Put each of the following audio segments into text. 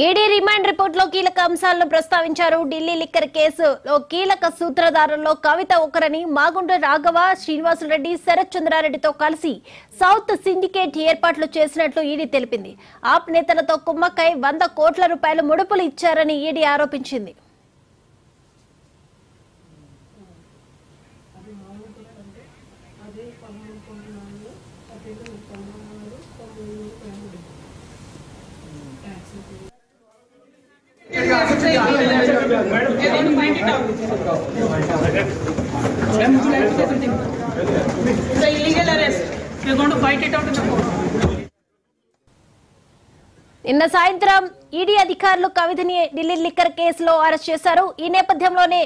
ED remand report లో కీలక అంశాలను ప్రస్తావించారు. ఢిల్లీ లిక్కర్ కేసులో కీలక సూత్రధారుల్లో కవిత ఒకరని, మాగుంట రాఘవ, శ్రీనివాసరెడ్డి, శరత్ చంద్రారెడ్డితో కలిసి సౌత్ సిండికేట్ ఏర్పాట్లు చేసినట్లు ఈడీ తెలిపింది. ఆప్ నేతలతో కుమ్మక్కై 100 కోట్ల రూపాయల ముడుపులు ఇచ్చారని ఈడీ ఆరోపించింది. నిన్న సాయంత్రం ఈడీ అధికారులు కవితని ఢిల్లీ లిక్కర్ కేసులో అరెస్ట్ చేశారు. ఈ నేపథ్యంలోనే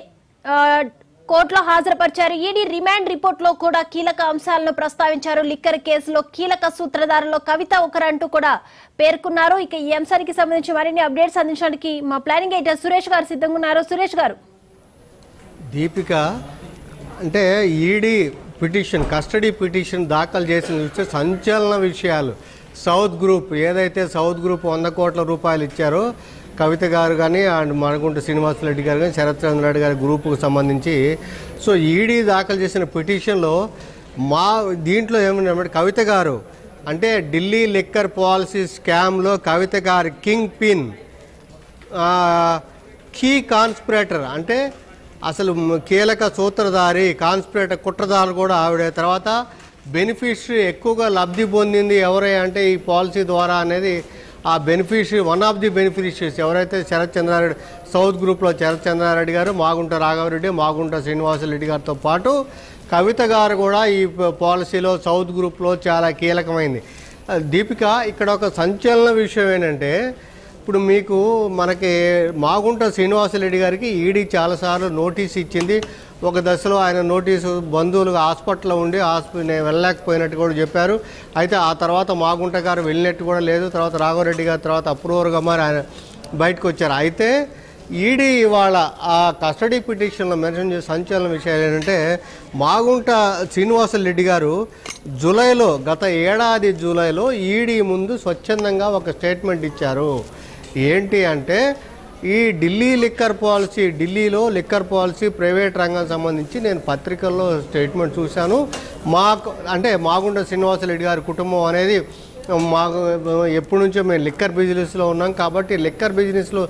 కోర్టులో హాజరుపరిచారు. ఈడీ రిమాండ్ రిపోర్ట్ లో కూడా కీలక అంశాలను ప్రస్తావించారు. లిక్కర్ కేసులో కీలక సూత్రధారుల్లో కవిత ఒకరంటూ కూడా పేర్కొన్నారు. ఇక ఈ అంశానికి సంబంధించి మరిన్ని అప్డేట్స్ అందించడానికి మా ప్లానింగ్ ఎడిటర్ సురేష్ గారు సిద్ధంగా ఉన్నారు. సురేష్ గారు, దీపిక అంటే ఈడీ పిటిషన్, కస్టడీ పిటిషన్ దాఖలు చేసిన చూస్తే సంచలన విషయాలు. సౌత్ గ్రూప్ ఏదైతే సౌత్ గ్రూప్ 100 కోట్ల రూపాయలు ఇచ్చారో కవిత గారు కానీ అండ్ మణిగుంట శ్రీనివాసరెడ్డి గారు కానీ శరత్ చంద్రారెడ్డి గారి గ్రూపుకు సంబంధించి సో ఈడీ దాఖలు చేసిన పిటిషన్లో దీంట్లో ఏమన్నా కవిత గారు అంటే ఢిల్లీ లిక్కర్ పాలసీ స్కామ్లో కవిత గారి కింగ్ పిన్, కీ కాన్స్పిరేటర్ అంటే అసలు కీలక సూత్రధారి, కాన్స్పిరేటర్, కుట్రదారు కూడా ఆవిడే. తర్వాత బెనిఫిషరీ ఎక్కువగా లబ్ధి పొందింది ఎవరై అంటే ఈ పాలసీ ద్వారా అనేది ఆ beneficiary, one of the beneficiaries ఎవరైతే శరత్ చంద్రారెడ్డి, సౌత్ గ్రూప్లో శరత్ చంద్రారెడ్డి గారు, మాగుంట రాఘవరెడ్డి, మాగుంట శ్రీనివాసరెడ్డి గారితో పాటు కవిత గారు కూడా ఈ పాలసీలో సౌత్ గ్రూప్లో చాలా కీలకమైంది. దీపిక, ఇక్కడ ఒక సంచలన విషయం ఏంటంటే ఇప్పుడు మీకు మనకి మాగుంట శ్రీనివాసరెడ్డి గారికి ఈడీ చాలాసార్లు నోటీస్ ఇచ్చింది. ఒక దశలో ఆయన నోటీసు బంధువులుగా హాస్పిటల్లో ఉండి నేను వెళ్ళలేకపోయినట్టు కూడా చెప్పారు. అయితే ఆ తర్వాత మాగుంట గారు వెళ్ళినట్టు కూడా లేదు. తర్వాత రాఘవరెడ్డి గారి తర్వాత అప్రూవర్గా మరి ఆయన బయటకు వచ్చారు. అయితే ఈడీ ఇవాళ ఆ కస్టడీ పిటిషన్లో మెన్షన్ చేసే సంచలన విషయాలు ఏంటంటే మాగుంట శ్రీనివాసరెడ్డి గారు గత ఏడాది జూలైలో ఈడీ ముందు స్వచ్ఛందంగా ఒక స్టేట్మెంట్ ఇచ్చారు. ఏంటి అంటే ఈ ఢిల్లీలో లిక్కర్ పాలసీ ప్రైవేట్ రంగానికి సంబంధించి నేను పత్రికల్లో స్టేట్మెంట్ చూశాను. మాగుంట శ్రీనివాసరెడ్డి గారి కుటుంబం అనేది ఎప్పటి నుంచో మేము లిక్కర్ బిజినెస్లో ఉన్నాం కాబట్టి లిక్కర్ బిజినెస్లో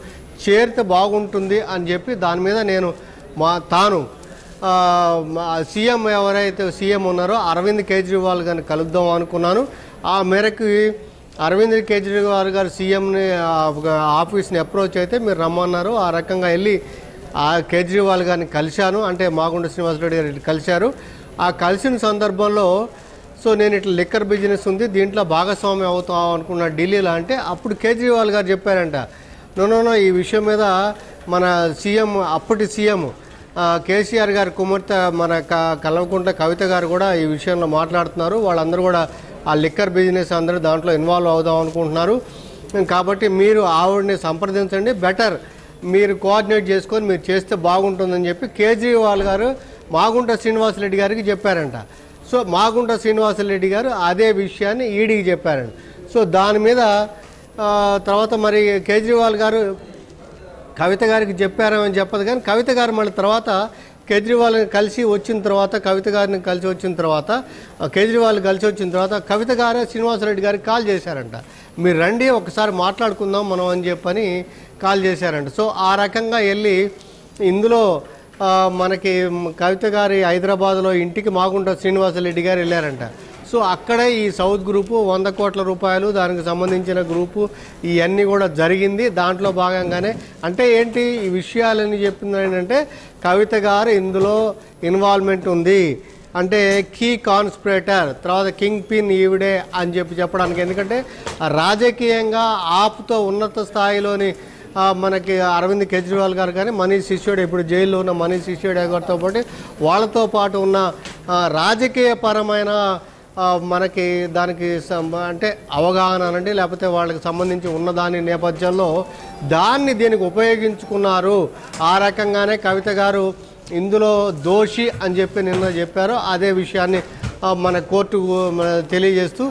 చేరితే బాగుంటుంది అని చెప్పి దాని మీద నేను సీఎం ఎవరైతే సీఎం ఉన్నారో అరవింద్ కేజ్రీవాల్ గారిని కలుద్దాం అనుకున్నాను. ఆ మేరకు అరవింద్ కేజ్రీవాల్ గారు సీఎంని ఆఫీస్ని అప్రోచ్ అయితే మీరు రమ్మన్నారు. ఆ రకంగా వెళ్ళి ఆ కేజ్రీవాల్ గారిని కలిశాను. అంటే మాగుంట శ్రీనివాసరెడ్డి గారు కలిశారు. ఆ కలిసిన సందర్భంలో సో నేను ఇట్లా లిక్కర్ బిజినెస్ ఉంది, దీంట్లో భాగస్వామ్యం అవుతాం అనుకున్న ఢిల్లీలో. అంటే అప్పుడు కేజ్రీవాల్ గారు చెప్పారంట, నో ఈ విషయం మీద మన అప్పటి సీఎం కేసీఆర్ గారి కుమార్తె మన కల్వకుంట్ల కవిత గారు కూడా ఈ విషయంలో మాట్లాడుతున్నారు. వాళ్ళందరూ కూడా ఆ లిక్కర్ బిజినెస్ అందరూ దాంట్లో ఇన్వాల్వ్ అవుదాం అనుకుంటున్నారు. కాబట్టి మీరు ఆవిడని సంప్రదించండి, బెటర్ మీరు కోఆర్డినేట్ చేసుకొని మీరు చేస్తే బాగుంటుందని చెప్పి కేజ్రీవాల్ గారు మాగుంట శ్రీనివాసరెడ్డి గారికి చెప్పారంట. సో మాగుంట శ్రీనివాసరెడ్డి గారు అదే విషయాన్ని ఈడీకి చెప్పారంట. సో దాని మీద తర్వాత మరి కేజ్రీవాల్ గారు కవిత గారికి చెప్పారని చెప్పదు కానీ కవిత గారు మళ్ళీ తర్వాత కేజ్రీవాల్ని కలిసి వచ్చిన తర్వాత కేజ్రీవాల్ కలిసి వచ్చిన తర్వాత కవిత గారే శ్రీనివాసరెడ్డి గారికి కాల్ చేశారంట. మీరు రండి ఒకసారి మాట్లాడుకుందాం మనం అని చెప్పని కాల్ చేశారంట. సో ఆ రకంగా వెళ్ళి ఇందులో మనకి కవిత గారి హైదరాబాద్లో ఇంటికి మాగుంట శ్రీనివాసరెడ్డి గారు వెళ్ళారంట. సో అక్కడే ఈ సౌత్ గ్రూపు 100 కోట్ల రూపాయలు దానికి సంబంధించిన గ్రూపు ఇవన్నీ కూడా జరిగింది. దాంట్లో భాగంగానే అంటే ఏంటి ఈ విషయాలని చెప్పింది ఏంటంటే కవిత గారు ఇందులో ఇన్వాల్వ్మెంట్ ఉంది, అంటే కీ కాన్స్పిరేటర్, తర్వాత కింగ్ పిన్ ఈవిడే అని చెప్పడానికి. ఎందుకంటే రాజకీయంగా ఆప్తో ఉన్నత స్థాయిలోని మనకి అరవింద్ కేజ్రీవాల్ గారు కానీ మనీష్ సిసోడియా, ఇప్పుడు జైల్లో ఉన్న మనీష్ సిసోడియా గారితో పాటు వాళ్ళతో పాటు ఉన్న రాజకీయపరమైన మనకి దానికి అంటే అవగాహన అనండి, లేకపోతే వాళ్ళకి సంబంధించి ఉన్న దాని నేపథ్యంలో దీనికి ఉపయోగించుకున్నారు. ఆ రకంగానే కవిత గారు ఇందులో దోషి అని చెప్పి నిన్న చెప్పారు. అదే విషయాన్ని మన కోర్టుకు తెలియజేస్తూ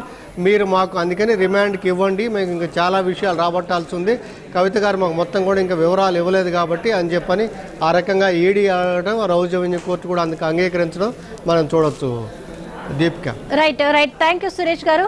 మీరు మాకు అందుకని రిమాండ్కి ఇవ్వండి, మేము ఇంకా చాలా విషయాలు రాబట్టాల్సి ఉంది, కవిత గారు మాకు మొత్తం కూడా ఇంకా వివరాలు ఇవ్వలేదు కాబట్టి అని చెప్పని ఆ రకంగా ఈడీ అడగడం, రౌజ్ అవెన్యూ కోర్టు కూడా అందుకు అంగీకరించడం మనం చూడొచ్చు. Deepika. Right thank you Suresh గారు.